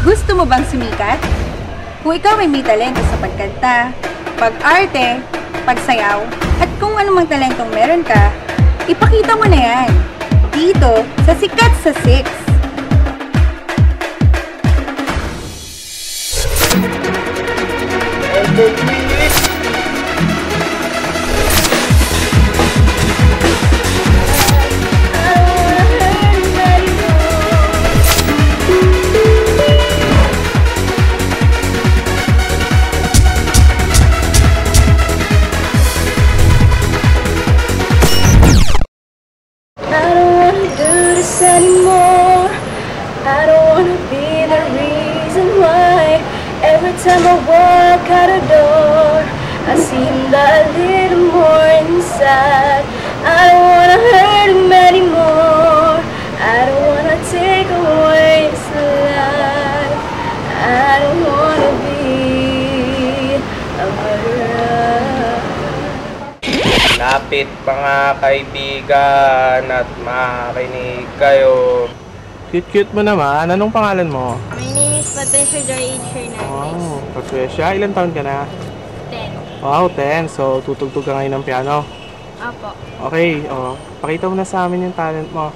Gusto mo bang sumikat? Kung ikaw ay may talento sa pagkanta, pag-arte, pagsayaw, at kung anumang talentong meron ka, ipakita mo na yan. Dito, sa Sikat sa 6. Anymore, I don't wanna be the reason why every time I walk out the door I seem a little more inside. I don't wanna hurt him anymore, I don't wanna take away his life, I don't wanna be a murderer. Lapit mga kaibigan at makinig kayo. Cute-cute mo naman. Anong pangalan mo? My name is Patricia Joy H. Hernandez. Wow, Patricia. Ilan taon ka na? 10. Wow, 10. So, tutugtog ka ngayon ng piano. Apo. Okay, pakita mo na sa amin yung talent mo.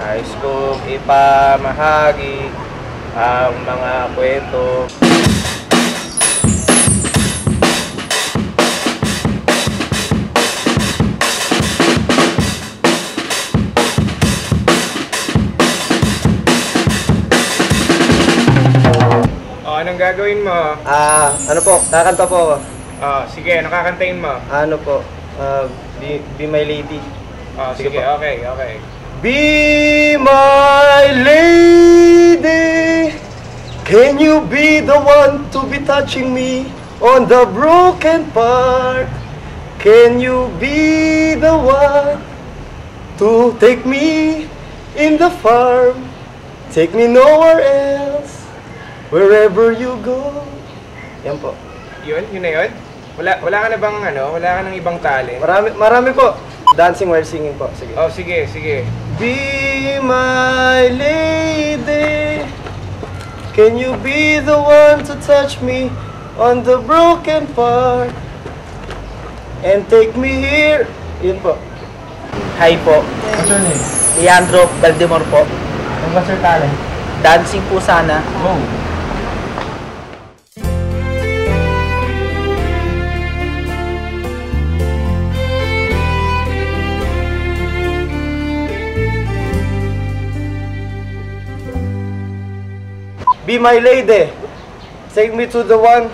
Nais kong ipamahagi ang mga kwento. Anong gagawin mo? Ano po? Kakanta po. Sige, ano kakantahin mo? Ano po? Be My Lady. Sige, okay. Be my lady, can you be the one to be touching me on the broken part? Can you be the one to take me in the farm? Take me nowhere else, wherever you go. Yan po. Yun na yun? Wala ka na bang wala ka nang ibang talent? Marami po. Dancing while singing po. Sige. Sige. Be my lady, can you be the one to touch me on the broken part and take me here? Yun po. Hi po. What's your name? Leandro Valdemar po. And what's your talent? Dancing po sana. Go! Be my lady, take me to the one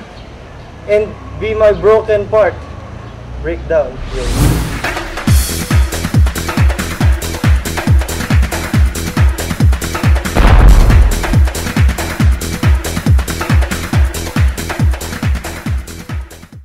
and be my broken part. Break down. Yeah.